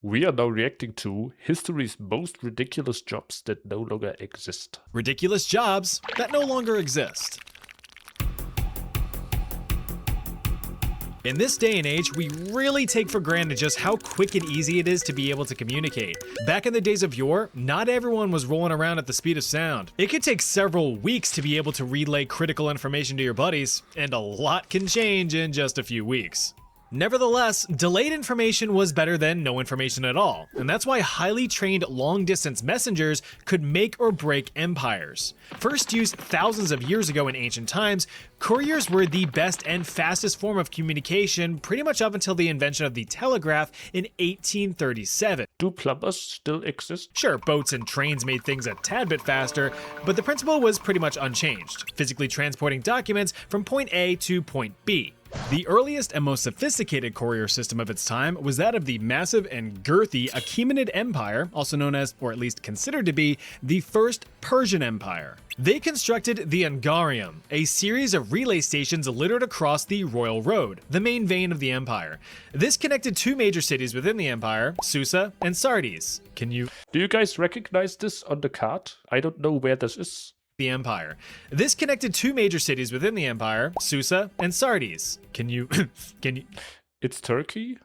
We are now reacting to history's most ridiculous jobs that no longer exist. Ridiculous jobs that no longer exist. In this day and age, we really take for granted just how quick and easy it is to be able to communicate. Back in the days of yore, not everyone was rolling around at the speed of sound. It could take several weeks to be able to relay critical information to your buddies, and a lot can change in just a few weeks. Nevertheless, delayed information was better than no information at all, and that's why highly trained long-distance messengers could make or break empires. First used thousands of years ago in ancient times, couriers were the best and fastest form of communication pretty much up until the invention of the telegraph in 1837. Do plumbers still exist? Sure, boats and trains made things a tad bit faster, but the principle was pretty much unchanged, physically transporting documents from point A to point B. The earliest and most sophisticated courier system of its time was that of the massive and girthy Achaemenid Empire, also known as, or at least considered to be, the First Persian Empire. They constructed the Angarium, a series of relay stations littered across the Royal Road, the main vein of the empire. This connected two major cities within the empire, Susa and Sardis. Do you guys recognize this on the card? I don't know where this is. The empire. This connected two major cities within the empire, Susa and Sardis. Can you It's Turkey?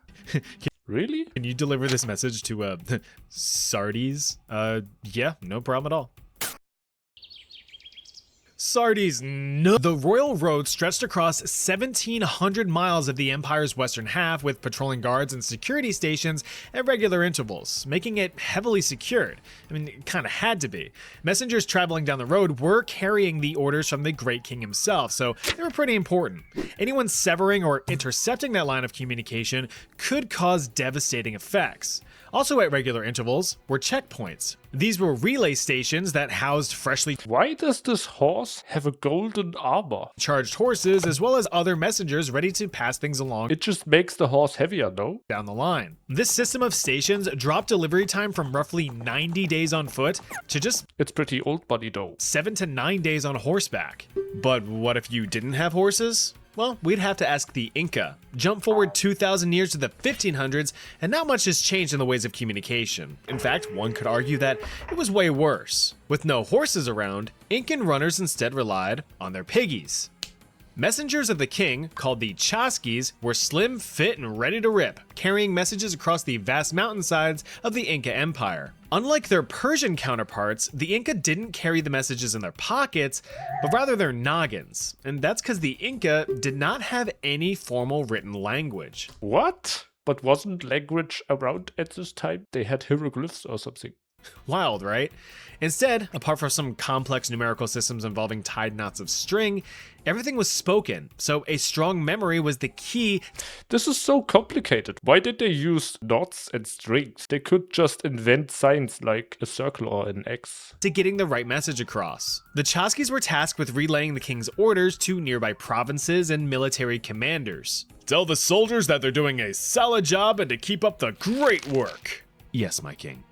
Really? Can you deliver this message to Sardis? Yeah, no problem at all. Sardis, no. The Royal Road stretched across 1,700 miles of the empire's western half with patrolling guards and security stations at regular intervals, making it heavily secured. I mean, it kind of had to be. Messengers traveling down the road were carrying the orders from the Great King himself, so they were pretty important. Anyone severing or intercepting that line of communication could cause devastating effects. Also at regular intervals were checkpoints. These were relay stations that housed freshly Why does this horse have a golden armor? charged horses as well as other messengers ready to pass things along It just makes the horse heavier, no? down the line. This system of stations dropped delivery time from roughly 90 days on foot to just It's pretty old money though. 7 to 9 days on horseback. But what if you didn't have horses? Well, we'd have to ask the Inca. Jump forward 2,000 years to the 1500s, and not much has changed in the ways of communication. In fact, one could argue that it was way worse. With no horses around, Incan runners instead relied on their piggies. Messengers of the king, called the Chasquis, were slim, fit, and ready to rip, carrying messages across the vast mountainsides of the Inca Empire. Unlike their Persian counterparts, the Inca didn't carry the messages in their pockets, but rather their noggins. And that's because the Inca did not have any formal written language. What? But wasn't language around at this time? They had hieroglyphs or something. Wild, right? Instead, apart from some complex numerical systems involving tied knots of string, everything was spoken, so a strong memory was the key. This is so complicated. Why did they use knots and strings? They could just invent signs like a circle or an X. To getting the right message across. The Chasquis were tasked with relaying the king's orders to nearby provinces and military commanders. Tell the soldiers that they're doing a solid job and to keep up the great work. Yes, my king.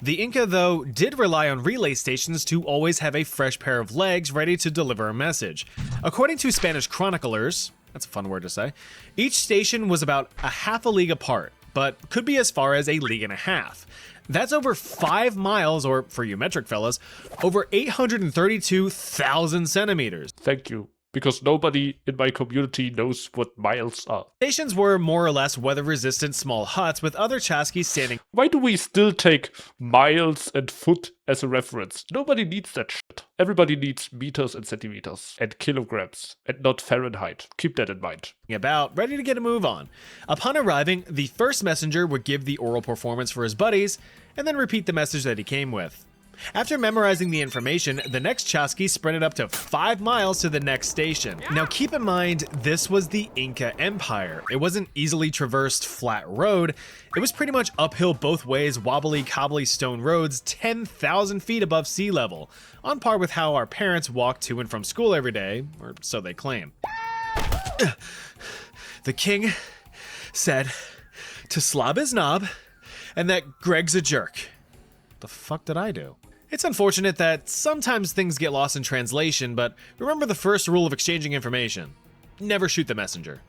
The Inca, though, did rely on relay stations to always have a fresh pair of legs ready to deliver a message. According to Spanish chroniclers, that's a fun word to say, each station was about a half a league apart, but could be as far as a league and a half. That's over 5 miles, or for you metric fellas, over 832,000 centimeters. Thank you. Because nobody in my community knows what miles are. Stations were more or less weather-resistant small huts with other Chasquis standing. Why do we still take miles and foot as a reference? Nobody needs that shit. Everybody needs meters and centimeters and kilograms and not Fahrenheit. Keep that in mind. About, ready to get a move on. Upon arriving, the first messenger would give the oral performance for his buddies and then repeat the message that he came with. After memorizing the information, the next Chasqui sprinted up to 5 miles to the next station. Now keep in mind, this was the Inca Empire. It wasn't easily traversed flat road. It was pretty much uphill both ways, wobbly, cobbly stone roads 10,000 feet above sea level, on par with how our parents walk to and from school every day, or so they claim. The king said to slob his knob, and that Greg's a jerk. The fuck did I do? It's unfortunate that sometimes things get lost in translation, but remember the first rule of exchanging information. Never shoot the messenger.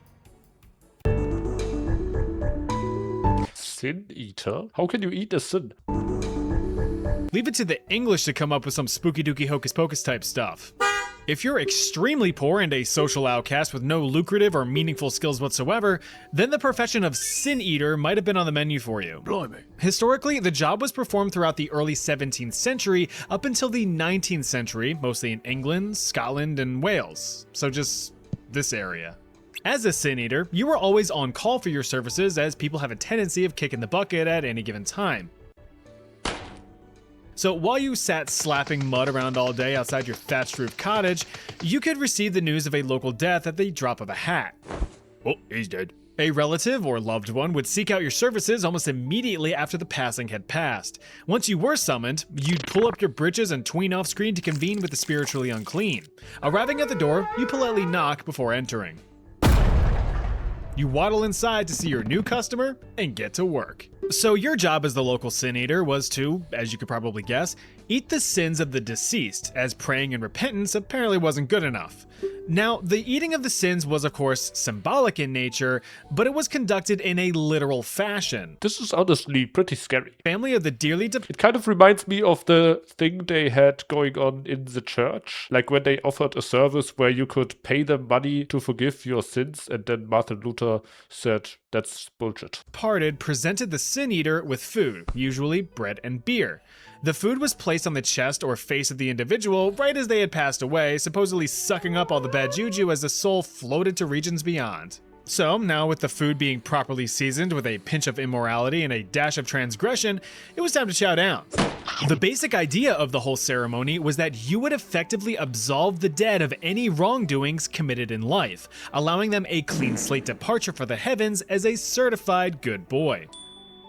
Sin Eater? How can you eat a sin? Leave it to the English to come up with some spooky dooky hocus pocus type stuff. If you're extremely poor and a social outcast with no lucrative or meaningful skills whatsoever, then the profession of Sin Eater might have been on the menu for you. Blimey. Historically, the job was performed throughout the early 17th century up until the 19th century, mostly in England, Scotland, and Wales. So just this area. As a Sin Eater, you were always on call for your services, as people have a tendency of kicking the bucket at any given time. So while you sat slapping mud around all day outside your thatched roof cottage, you could receive the news of a local death at the drop of a hat. Oh, he's dead. A relative or loved one would seek out your services almost immediately after the passing had passed. Once you were summoned, you'd pull up your britches and tween off screen to convene with the spiritually unclean. Arriving at the door, you politely knock before entering. You waddle inside to see your new customer and get to work. So your job as the local Sin Eater was to, as you could probably guess, eat the sins of the deceased, as praying and repentance apparently wasn't good enough. Now, the eating of the sins was of course symbolic in nature, but it was conducted in a literal fashion. This is honestly pretty scary. Family of the dearly It kind of reminds me of the thing they had going on in the church. Like when they offered a service where you could pay them money to forgive your sins, and then Martin Luther said, that's bullshit. departed presented the Sin Eater with food, usually bread and beer. The food was placed on the chest or face of the individual right as they had passed away, supposedly sucking up all the bad juju as the soul floated to regions beyond. So, now with the food being properly seasoned with a pinch of immorality and a dash of transgression, it was time to chow down. The basic idea of the whole ceremony was that you would effectively absolve the dead of any wrongdoings committed in life, allowing them a clean slate departure for the heavens as a certified good boy.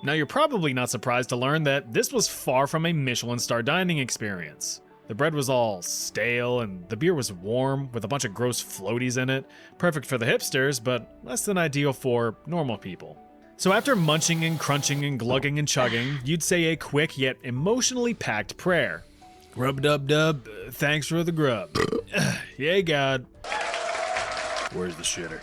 Now, you're probably not surprised to learn that this was far from a Michelin star dining experience. The bread was all stale, and the beer was warm, with a bunch of gross floaties in it. Perfect for the hipsters, but less than ideal for normal people. So after munching and crunching and glugging and chugging, you'd say a quick yet emotionally packed prayer. Grub-dub-dub, thanks for the grub. Yay, God. Where's the shitter?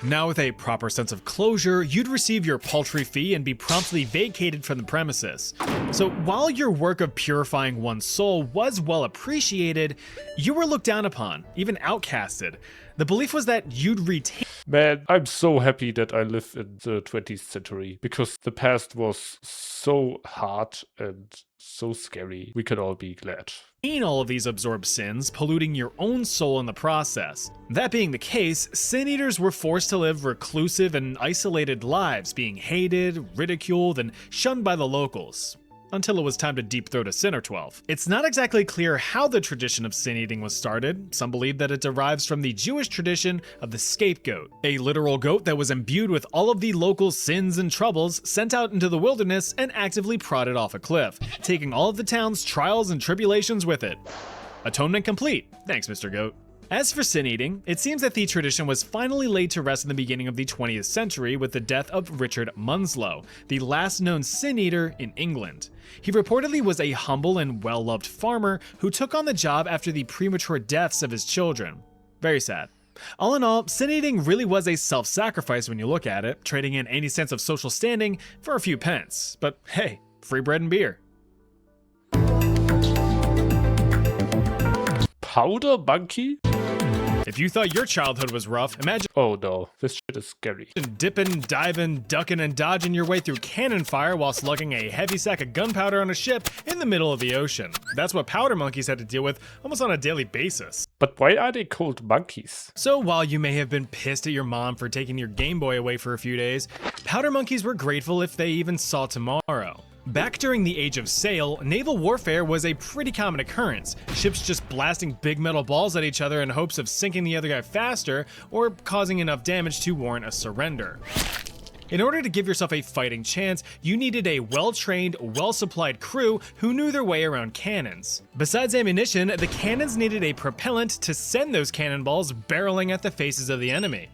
Now with a proper sense of closure, you'd receive your paltry fee and be promptly vacated from the premises. So while your work of purifying one's soul was well appreciated, you were looked down upon, even outcasted. The belief was that you'd retain Man, I'm so happy that I live in the 20th century, because the past was so hard and so scary. We can all be glad. all of these absorbed sins, polluting your own soul in the process. That being the case, Sin Eaters were forced to live reclusive and isolated lives, being hated, ridiculed, and shunned by the locals. Until it was time to deep throat a sin or 12. It's not exactly clear how the tradition of sin eating was started. Some believe that it derives from the Jewish tradition of the scapegoat, a literal goat that was imbued with all of the local sins and troubles, sent out into the wilderness and actively prodded off a cliff, taking all of the town's trials and tribulations with it. Atonement complete. Thanks, Mr. Goat. As for sin eating, it seems that the tradition was finally laid to rest in the beginning of the 20th century with the death of Richard Munslow, the last known sin eater in England. He reportedly was a humble and well-loved farmer who took on the job after the premature deaths of his children. Very sad. All in all, sin eating really was a self-sacrifice when you look at it, trading in any sense of social standing for a few pence. But hey, free bread and beer. Powder monkey? If you thought your childhood was rough, imagine Oh no, this shit is scary. dipping, diving, ducking, and dodging your way through cannon fire while slugging a heavy sack of gunpowder on a ship in the middle of the ocean. That's what powder monkeys had to deal with almost on a daily basis. But why are they called monkeys? So while you may have been pissed at your mom for taking your Game Boy away for a few days, powder monkeys were grateful if they even saw tomorrow. Back during the Age of Sail, naval warfare was a pretty common occurrence, ships just blasting big metal balls at each other in hopes of sinking the other guy faster or causing enough damage to warrant a surrender. In order to give yourself a fighting chance, you needed a well-trained, well-supplied crew who knew their way around cannons. Besides ammunition, the cannons needed a propellant to send those cannonballs barreling at the faces of the enemy.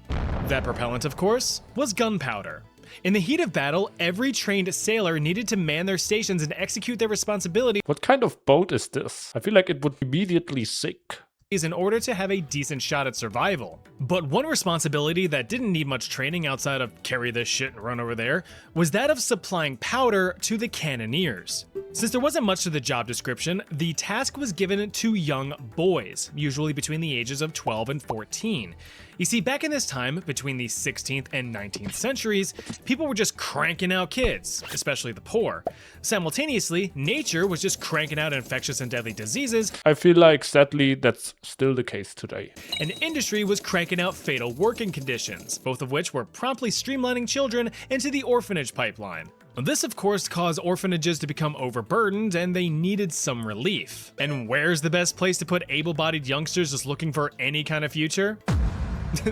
That propellant, of course, was gunpowder. In the heat of battle, every trained sailor needed to man their stations and execute their responsibility What kind of boat is this? I feel like it would immediately sink. in order to have a decent shot at survival. But one responsibility that didn't need much training outside of carry this shit and run over there was that of supplying powder to the cannoneers. Since there wasn't much to the job description, the task was given to young boys, usually between the ages of 12 and 14. You see, back in this time, between the 16th and 19th centuries, people were just cranking out kids, especially the poor. Simultaneously, nature was just cranking out infectious and deadly diseases. I feel like, sadly, that's still the case today. And industry was cranking out fatal working conditions, both of which were promptly streamlining children into the orphanage pipeline. This, of course, caused orphanages to become overburdened, and they needed some relief. And where's the best place to put able-bodied youngsters just looking for any kind of future?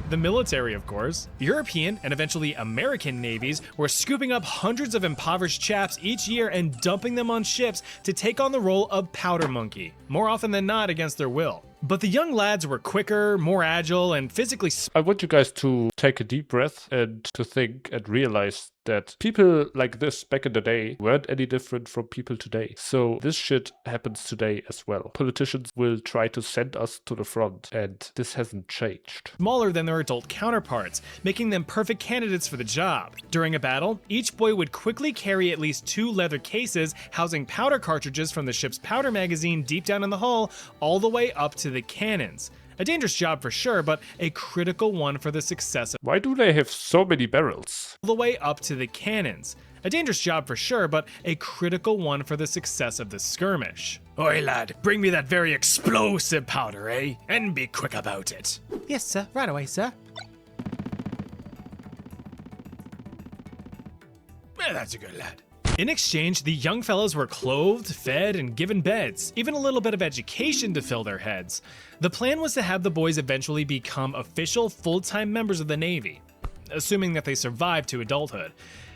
The military, of course. European and eventually American navies were scooping up hundreds of impoverished chaps each year and dumping them on ships to take on the role of powder monkey, more often than not against their will. But the young lads were quicker, more agile, and physically I want you guys to take a deep breath and to think and realize that people like this back in the day weren't any different from people today. So this shit happens today as well. Politicians will try to send us to the front, and this hasn't changed. smaller than their adult counterparts, making them perfect candidates for the job. During a battle, each boy would quickly carry at least 2 leather cases housing powder cartridges from the ship's powder magazine deep down in the hull, all the way up to the cannons. A dangerous job for sure, but a critical one for the success of Why do they have so many barrels? all the way up to the cannons. A dangerous job for sure, but a critical one for the success of the skirmish. Oi lad, bring me that very explosive powder, eh? And be quick about it. Yes sir, right away sir. That's a good lad. In exchange, the young fellows were clothed, fed, and given beds, even a little bit of education to fill their heads. The plan was to have the boys eventually become official, full-time members of the Navy, assuming that they survived to adulthood.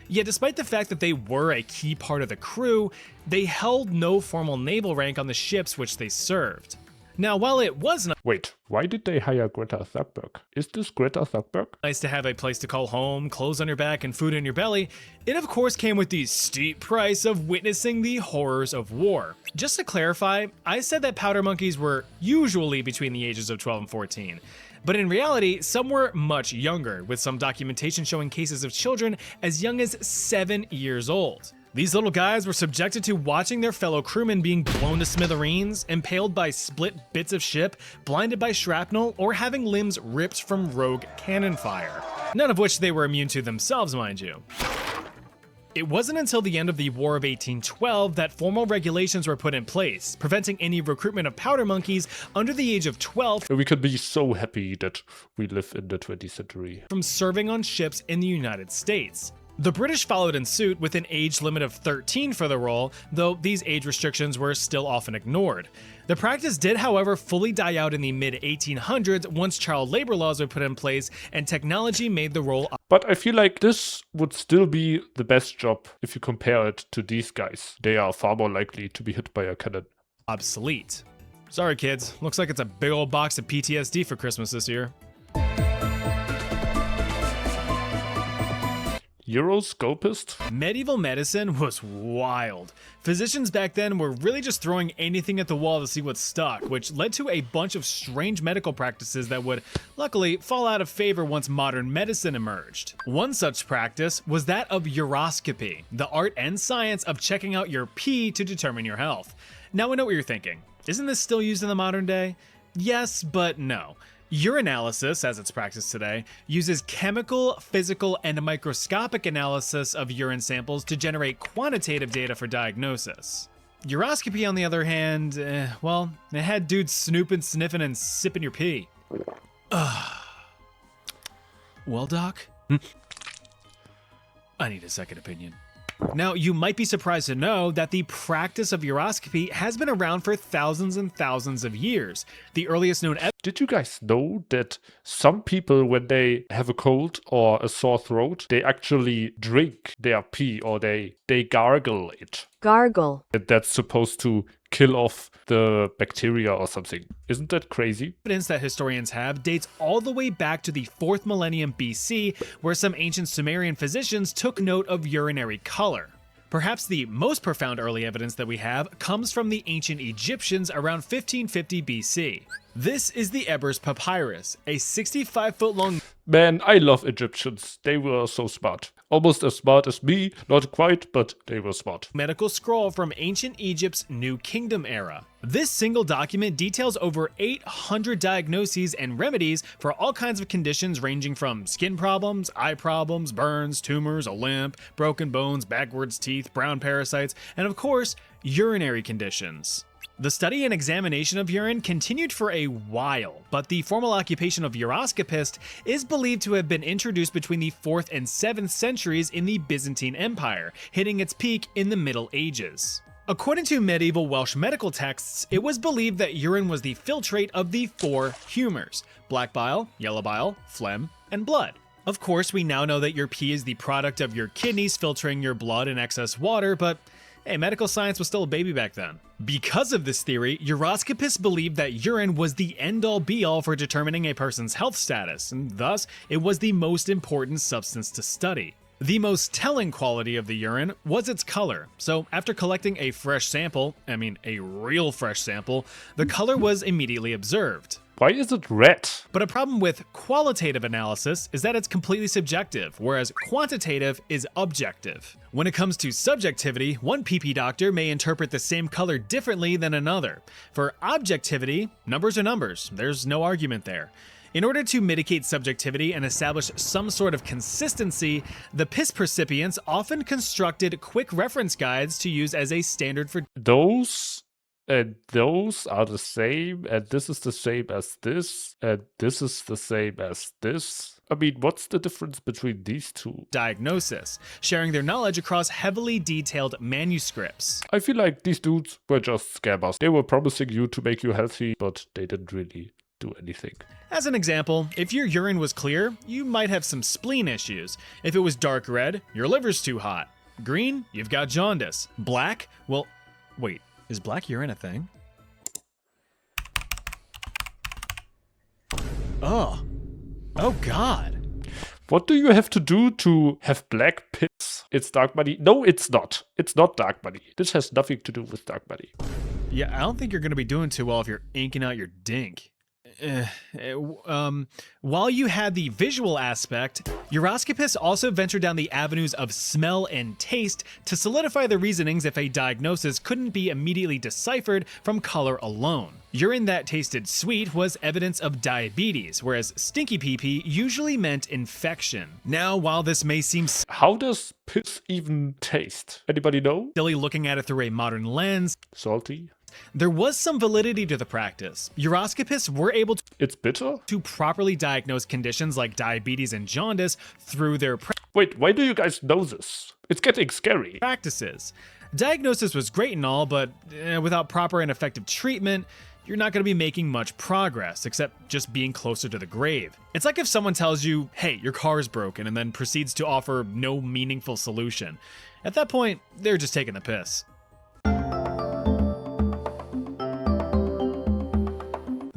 Yet despite the fact that they were a key part of the crew, they held no formal naval rank on the ships which they served. Now, while it was Wait, why did they hire Greta Thunberg? Is this Greta Thunberg? nice to have a place to call home, clothes on your back, and food in your belly, it of course came with the steep price of witnessing the horrors of war. Just to clarify, I said that powder monkeys were usually between the ages of 12 and 14. But in reality, some were much younger, with some documentation showing cases of children as young as 7 years old. These little guys were subjected to watching their fellow crewmen being blown to smithereens, impaled by split bits of ship, blinded by shrapnel, or having limbs ripped from rogue cannon fire. None of which they were immune to themselves, mind you. It wasn't until the end of the War of 1812 that formal regulations were put in place, preventing any recruitment of powder monkeys under the age of 12 We could be so happy that we live in the 20th century. from serving on ships in the United States. The British followed in suit with an age limit of 13 for the role, though these age restrictions were still often ignored. The practice did, however, fully die out in the mid-1800s once child labor laws were put in place and technology made the role But I feel like this would still be the best job if you compare it to these guys. They are far more likely to be hit by a cannon. obsolete. Sorry kids, looks like it's a big old box of PTSD for Christmas this year. Euroscopist? Medieval medicine was wild. Physicians back then were really just throwing anything at the wall to see what stuck, which led to a bunch of strange medical practices that would, luckily, fall out of favor once modern medicine emerged. One such practice was that of uroscopy, the art and science of checking out your pee to determine your health. Now I know what you're thinking. Isn't this still used in the modern day? Yes, but no. Urinalysis, as it's practiced today, uses chemical, physical, and microscopic analysis of urine samples to generate quantitative data for diagnosis. Uroscopy, on the other hand, well, it had dudes snooping, sniffing, and sipping your pee. Well, Doc? I need a second opinion. Now, you might be surprised to know that the practice of uroscopy has been around for thousands and thousands of years. The earliest known Did you guys know that some people, when they have a cold or a sore throat, they actually drink their pee or they gargle it? Gargle. And that's supposed to kill off the bacteria or something. Isn't that crazy? evidence that historians have dates all the way back to the 4th millennium BC, where some ancient Sumerian physicians took note of urinary color. Perhaps the most profound early evidence that we have comes from the ancient Egyptians around 1550 BC. This is the Ebers Papyrus, a 65-foot-long Man, I love Egyptians. They were so smart. Almost as smart as me. Not quite, but they were smart. medical scroll from ancient Egypt's New Kingdom era. This single document details over 800 diagnoses and remedies for all kinds of conditions ranging from skin problems, eye problems, burns, tumors, a limp, broken bones, backwards teeth, brown parasites, and of course, urinary conditions. The study and examination of urine continued for a while, but the formal occupation of uroscopist is believed to have been introduced between the 4th and 7th centuries in the Byzantine Empire, hitting its peak in the Middle Ages. According to medieval Welsh medical texts, it was believed that urine was the filtrate of the 4 humors: black bile, yellow bile, phlegm, and blood. Of course, we now know that your pee is the product of your kidneys filtering your blood and excess water, but hey, medical science was still a baby back then. Because of this theory, uroscopists believed that urine was the end-all be-all for determining a person's health status, and thus, it was the most important substance to study. The most telling quality of the urine was its color, so after collecting a fresh sample, a real fresh sample, the color was immediately observed. Why is it red? But a problem with qualitative analysis is that it's completely subjective, whereas quantitative is objective. When it comes to subjectivity, one PP doctor may interpret the same color differently than another. For objectivity, numbers are numbers, there's no argument there. In order to mitigate subjectivity and establish some sort of consistency, the piss percipients often constructed quick reference guides to use as a standard for Those and those are the same, and this is the same as this, and this is the same as this. I mean, what's the difference between these two? diagnosis, sharing their knowledge across heavily detailed manuscripts. I feel like these dudes were just scammers. They were promising you to make you healthy, but they didn't really do anything. As an example, if your urine was clear, you might have some spleen issues. If it was dark red, your liver's too hot. Green, you've got jaundice. Black, well, wait, is black urine a thing? Oh God. What do you have to do to have black piss? It's dark money. No, it's not. It's not dark money. This has nothing to do with dark money. Yeah, I don't think you're gonna be doing too well if you're inking out your dink. While you had the visual aspect, uroscopists also ventured down the avenues of smell and taste to solidify the reasonings if a diagnosis couldn't be immediately deciphered from color alone. Urine that tasted sweet was evidence of diabetes, whereas stinky pee-pee usually meant infection. Now, while this may seem How does piss even taste? Anybody know? silly looking at it through a modern lens, Salty? there was some validity to the practice. Uroscopists were able It's bitter? to properly diagnose conditions like diabetes and jaundice through their Wait, why do you guys know this? It's getting scary. practices. Diagnosis was great and all, but without proper and effective treatment, you're not going to be making much progress, except just being closer to the grave. It's like if someone tells you, hey, your car is broken, and then proceeds to offer no meaningful solution. At that point, they're just taking the piss.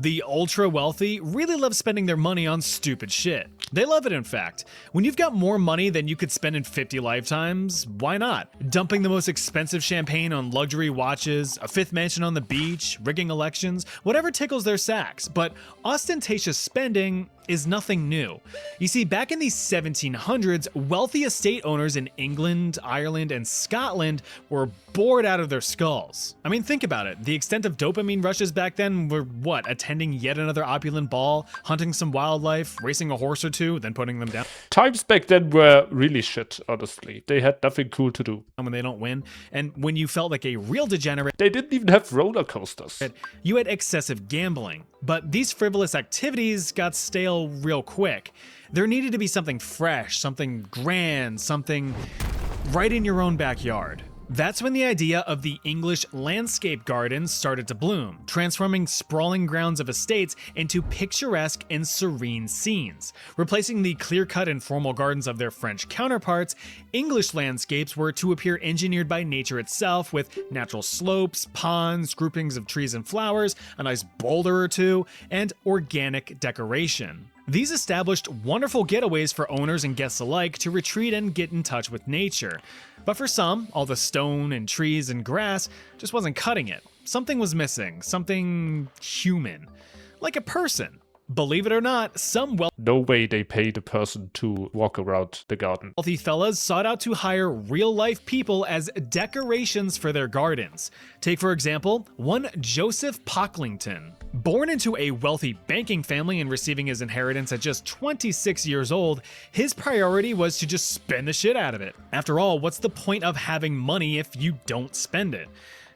The ultra wealthy really love spending their money on stupid shit. They love it, in fact. When you've got more money than you could spend in 50 lifetimes, why not? Dumping the most expensive champagne on luxury watches, a fifth mansion on the beach, rigging elections, whatever tickles their sacks. But ostentatious spending is nothing new. You see, back in the 1700s, wealthy estate owners in England, Ireland, and Scotland were bored out of their skulls. I mean, think about it. The extent of dopamine rushes back then were what? Attending yet another opulent ball, hunting some wildlife, racing a horse or two, then putting them down Times back then were really shit, honestly. They had nothing cool to do. when they don't win. And when you felt like a real degenerate, They didn't even have roller coasters. you had excessive gambling. But these frivolous activities got stale real quick. There needed to be something fresh, something grand, something right in your own backyard. That's when the idea of the English landscape gardens started to bloom, transforming sprawling grounds of estates into picturesque and serene scenes. Replacing the clear-cut and formal gardens of their French counterparts, English landscapes were to appear engineered by nature itself, with natural slopes, ponds, groupings of trees and flowers, a nice boulder or two, and organic decoration. These established wonderful getaways for owners and guests alike to retreat and get in touch with nature. But for some, all the stone and trees and grass just wasn't cutting it. Something was missing, something human, like a person. Believe it or not, some No way they paid a person to walk around the garden. wealthy fellas sought out to hire real-life people as decorations for their gardens. Take, for example, one Joseph Pocklington. Born into a wealthy banking family and receiving his inheritance at just 26 years old, his priority was to just spend the shit out of it. After all, what's the point of having money if you don't spend it?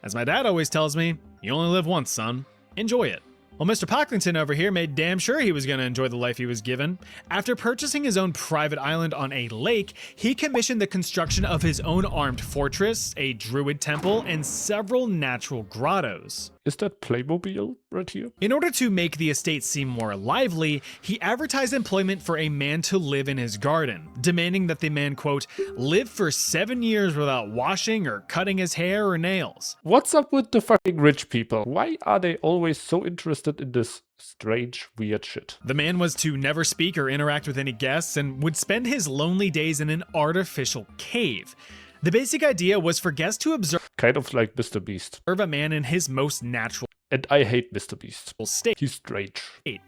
As my dad always tells me, you only live once, son. Enjoy it. Well, Mr. Pocklington over here made damn sure he was going to enjoy the life he was given. After purchasing his own private island on a lake, he commissioned the construction of his own armed fortress, a druid temple, and several natural grottos. Is that Playmobil right here? In order to make the estate seem more lively, he advertised employment for a man to live in his garden, demanding that the man, quote, live for 7 years without washing or cutting his hair or nails. What's up with the fucking rich people? Why are they always so interested in this strange, weird shit? The man was to never speak or interact with any guests and would spend his lonely days in an artificial cave. The basic idea was for guests to observe Kind of like Mr. Beast. a man in his most natural And I hate Mr. Beast. state, He's strange.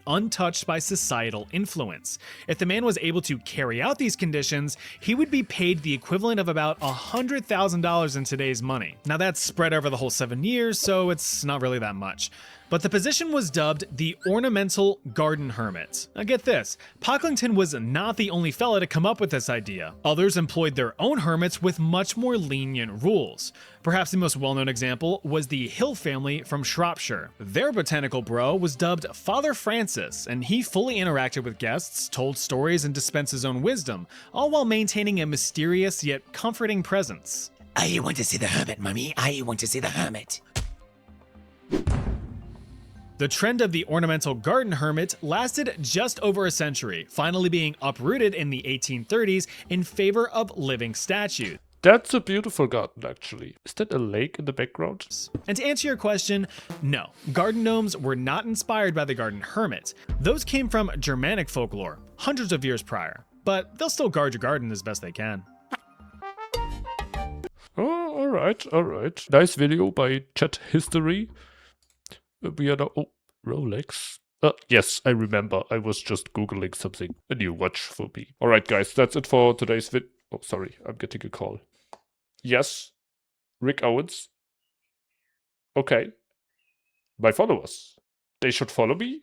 untouched by societal influence. If the man was able to carry out these conditions, he would be paid the equivalent of about $100,000 in today's money. Now that's spread over the whole 7 years, so it's not really that much. But the position was dubbed the Ornamental Garden Hermit. Now get this, Pocklington was not the only fella to come up with this idea. Others employed their own hermits with much more lenient rules. Perhaps the most well-known example was the Hill family from Shropshire. Their botanical bro was dubbed Father Francis, and he fully interacted with guests, told stories, and dispensed his own wisdom, all while maintaining a mysterious yet comforting presence. I want to see the hermit, mummy. I want to see the hermit. The trend of the ornamental garden hermit lasted just over a century, finally being uprooted in the 1830s in favor of living statues. That's a beautiful garden, actually. Is that a lake in the background? And to answer your question, no, garden gnomes were not inspired by the garden hermit. Those came from Germanic folklore, hundreds of years prior, but they'll still guard your garden as best they can. Oh, alright, alright. Nice video by Chat History. We are now... Oh, Rolex. Yes, I remember. I was just Googling something. A new watch for me. Alright, guys, that's it for today's vid... Oh, sorry, I'm getting a call. Yes, Rick Owens. Okay. My followers. They should follow me?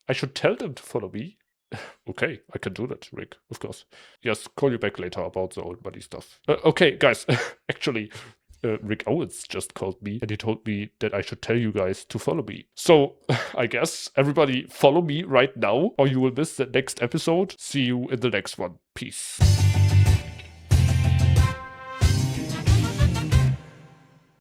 I should tell them to follow me? Okay, I can do that, Rick, of course. Yes, call you back later about the old money stuff. Okay, guys, actually... Rick Owens just called me and he told me that I should tell you guys to follow me. So I guess everybody follow me right now or you will miss the next episode. See you in the next one. Peace.